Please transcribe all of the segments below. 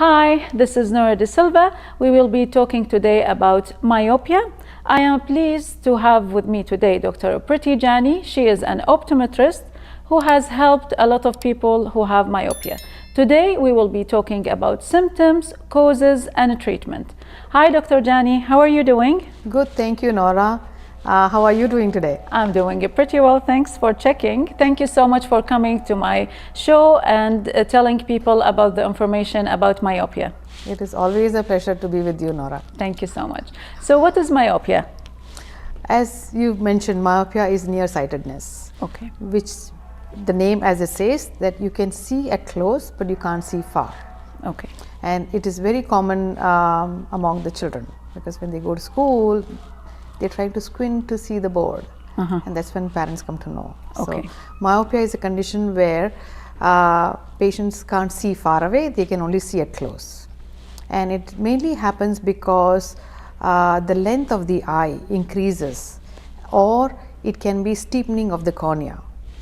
Hi, this is Nora De Silva. We will be talking today about myopia. I am pleased to have with me today Dr. Preeti Jani. She is an optometrist who has helped a lot of people who have myopia. Today we will be talking about symptoms, causes, and treatment. Hi, Dr. Jani. How are you doing? Good, thank you, Nora. How are you doing today? I'm doing pretty well. Thanks for checking. Thank you so much for coming to my show and telling people about the information about myopia. It is always a pleasure to be with you, Nora. Thank you so much. So what is myopia? As you mentioned, myopia is nearsightedness. Okay. Which the name as it says that you can see at close but you can't see far. Okay. And it is very common among the children because when they go to school, they try to squint to see the board, and that's when parents come to know. Okay. So myopia is a condition where patients can't see far away, they can only see at close. And it mainly happens because the length of the eye increases, or it can be steepening of the cornea.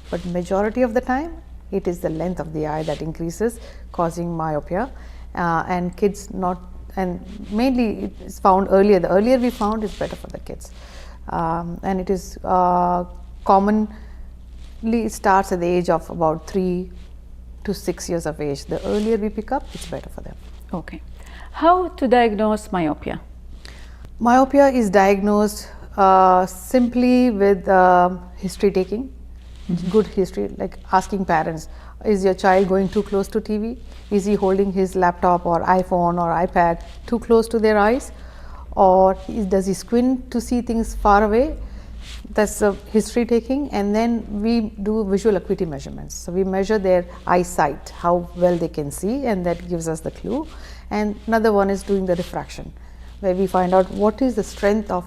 But majority of the time, it is the length of the eye that increases, causing myopia, and kids not. And mainly it is found earlier. The earlier we found is better for the kids, and it is commonly starts at the age of about 3 to 6 years of age. The earlier we pick up, it's better for them. Okay. How to diagnose myopia? Myopia is diagnosed simply with history taking, good history, like asking parents, is your child going too close to TV? Is he holding his laptop or iPhone or iPad too close to their eyes? Or does he squint to see things far away? That's history taking. And then we do visual acuity measurements. So we measure their eyesight, how well they can see, and that gives us the clue. And another one is doing the diffraction, where we find out what is the strength of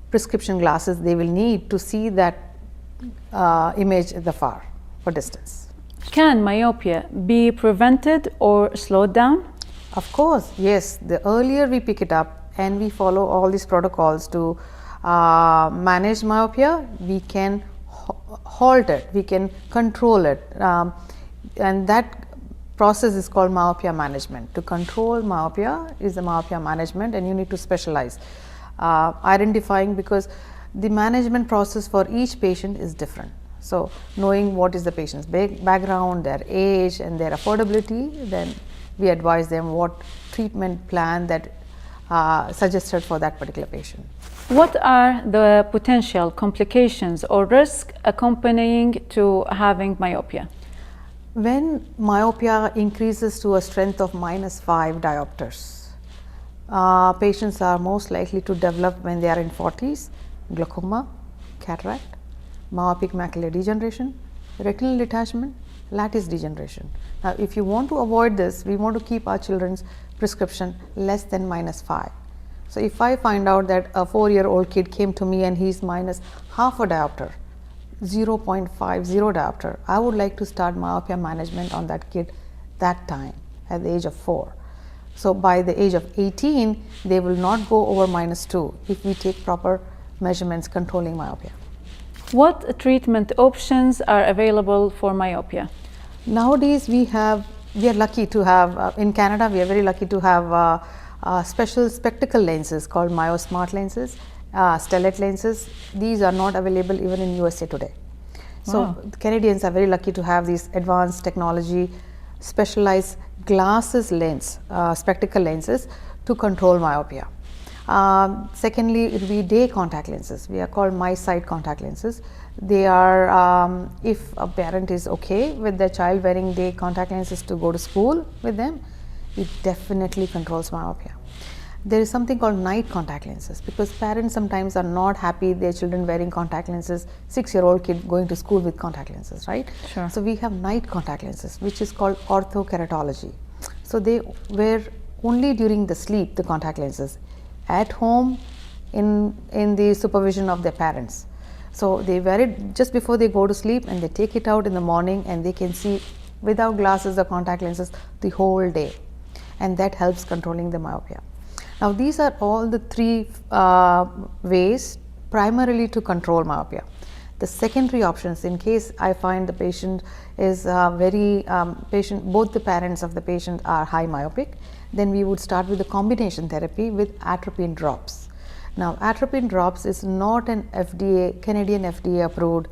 prescription glasses they will need to see that image at the far or distance. Can myopia be prevented or slowed down? Of course, yes. The earlier we pick it up and we follow all these protocols to manage myopia, we can halt it, we can control it, and that process is called myopia management. To control myopia is the myopia management, and you need to specialize identifying, because the management process for each patient is different. So knowing what is the patient's background, their age and their affordability, then we advise them what treatment plan that suggested for that particular patient. What are the potential complications or risks accompanying to having myopia? When myopia increases to a strength of -5 diopters, patients are most likely to develop when they are in 40s, glaucoma, cataract, myopic macular degeneration, retinal detachment, lattice degeneration. Now, if you want to avoid this, we want to keep our children's prescription less than -5. So, if I find out that a 4-year-old kid came to me and he's minus half a diopter, 0.50 diopter, I would like to start myopia management on that kid that time at the age of 4. So, by the age of 18, they will not go over -2 if we take proper measurements controlling myopia. What treatment options are available for myopia? Nowadays we are lucky to have, in Canada we are very lucky to have special spectacle lenses called MyoSmart lenses, stellate lenses. These are not available even in USA today. So Wow. Canadians are very lucky to have these advanced technology, specialized glasses lens, spectacle lenses to control myopia. Secondly, it will be day contact lenses. We are called MySight contact lenses. They are, if a parent is okay with their child wearing day contact lenses to go to school with them, it definitely controls myopia. There is something called night contact lenses, because parents sometimes are not happy their children wearing contact lenses, 6-year-old kid going to school with contact lenses, right? Sure. So we have night contact lenses, which is called orthokeratology. So they wear only during the sleep the contact lenses, at home in the supervision of their parents. So they wear it just before they go to sleep, and they take it out in the morning, and they can see without glasses or contact lenses the whole day, and that helps controlling the myopia. Now these are all the 3 ways primarily to control myopia. The secondary options, in case I find the patient is both the parents of the patient are high myopic, then we would start with the combination therapy with atropine drops. Now, atropine drops is not an Canadian FDA approved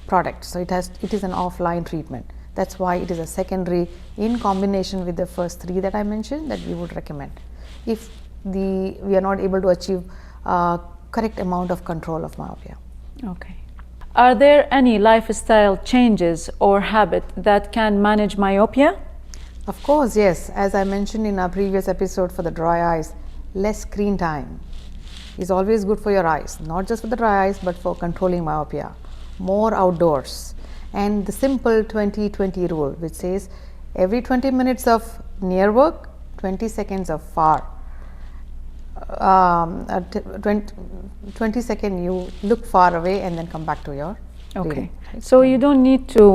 product, so it is an offline treatment. That's why it is a secondary in combination with the first three that I mentioned that we would recommend if we are not able to achieve correct amount of control of myopia. Okay. Are there any lifestyle changes or habit that can manage myopia? Of course, yes. As I mentioned in our previous episode for the dry eyes, less screen time is always good for your eyes, not just for the dry eyes, but for controlling myopia. More outdoors. And the simple 20-20 rule, which says every 20 minutes of near work, 20 seconds of far. 20 seconds you look far away and then come back to your reading. Right? So you don't need to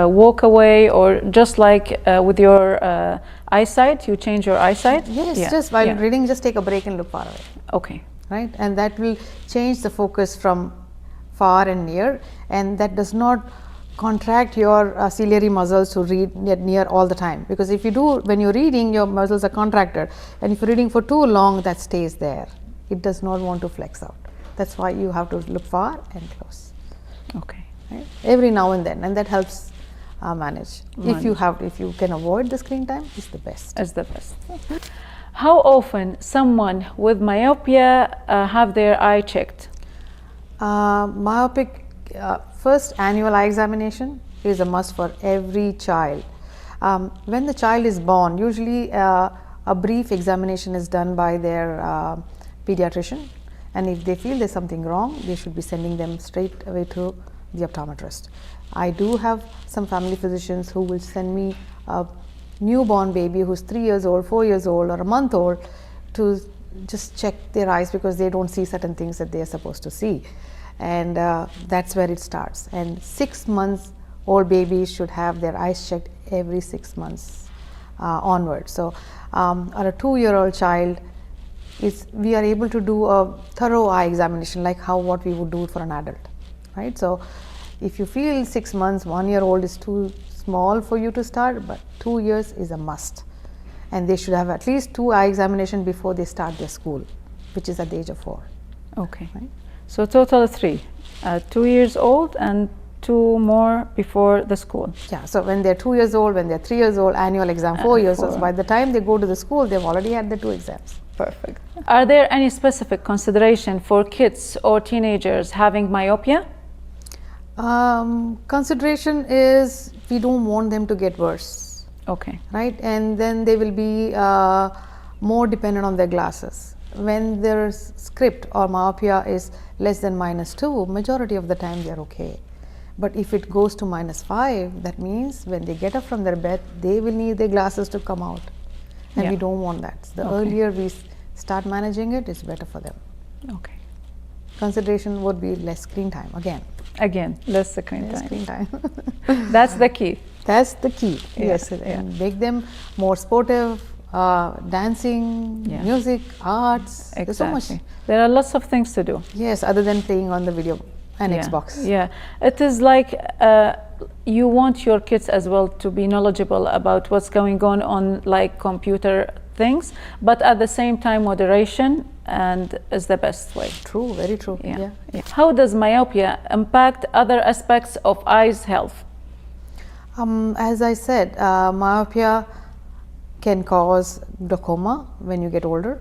walk away, or just with your eyesight, you change your eyesight? Yes, just while reading, just take a break and look far away. Okay. Right, and that will change the focus from far and near, and that does not contract your ciliary muscles to read near all the time, because if you do, when you're reading, your muscles are contracted, and if you're reading for too long, that stays there. It does not want to flex out. That's why you have to look far and close. Okay. Right? Every now and then, and that helps manage. If you can avoid the screen time, it's the best. It's the best. How often someone with myopia have their eye checked? Myopic, first annual eye examination is a must for every child. When the child is born, usually a brief examination is done by their pediatrician, and if they feel there's something wrong, they should be sending them straight away to the optometrist. I do have some family physicians who will send me a newborn baby who's 3 years old, 4 years old, or a month old to just check their eyes because they don't see certain things that they are supposed to see, and that's where it starts. And 6 months old babies should have their eyes checked every 6 months onward. So or a 2-year-old child, we are able to do a thorough eye examination like what we would do for an adult, right? So if you feel 6 months, 1-year-old is too small for you to start, but 2 years is a must, and they should have at least 2 eye examination before they start their school, which is at the age of 4. Okay. Right? So total 3, 2 years old and 2 more before the school. Yeah, so when they're 2 years old, when they're 3 years old, annual exam 4 years old. So by the time they go to the school, they've already had the 2 exams. Perfect. Are there any specific consideration for kids or teenagers having myopia? Consideration is we don't want them to get worse. Okay. Right, and then they will be more dependent on their glasses. When their script or myopia is less than -2, majority of the time they are okay. But if it goes to -5, that means when they get up from their bed, they will need their glasses to come out, and we don't want that. The earlier we start managing it, it's better for them. Okay. Consideration would be less screen time Again, less screen time. That's the key. That's the key. Yes, and make them more sportive, dancing, music, arts. Exactly. There's so much. There are lots of things to do. Yes, other than playing on the video and Xbox. Yeah, it is like you want your kids as well to be knowledgeable about what's going on like computer things, but at the same time moderation and is the best way. True, very true. Yeah. How does myopia impact other aspects of eyes health? As I said, myopia can cause glaucoma when you get older.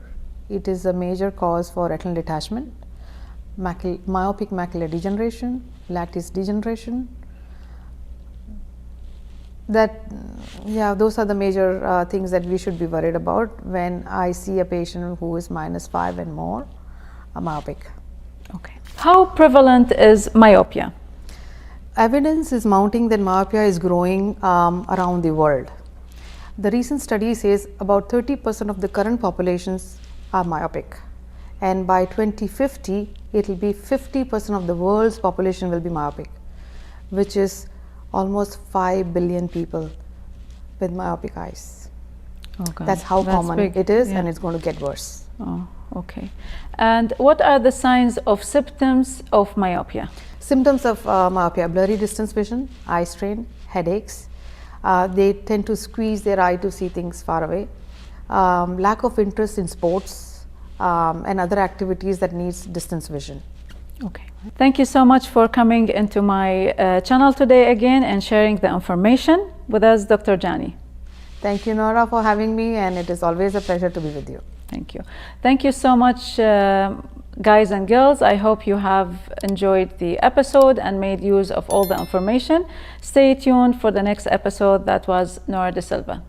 It is a major cause for retinal detachment, myopic macular degeneration, lattice degeneration. Those are the major things that we should be worried about when I see a patient who is -5 and more myopic. Okay. How prevalent is myopia? Evidence is mounting that myopia is growing around the world. The recent study says about 30% of the current populations are myopic, and by 2050 it will be 50% of the world's population will be myopic, which is almost 5 billion people with myopic eyes. Okay. That's how common it is, yeah. And it's going to get worse. Oh, okay. And what are the signs of symptoms of myopia? Symptoms of myopia: blurry distance vision, eye strain, headaches. They tend to squeeze their eye to see things far away. Lack of interest in sports and other activities that needs distance vision. Okay. Thank you so much for coming into my channel today again and sharing the information with us, Dr. Jani. Thank you, Nora, for having me, and it is always a pleasure to be with you. Thank you. Thank you so much, guys and girls. I hope you have enjoyed the episode and made use of all the information. Stay tuned for the next episode. That was Nora De Silva.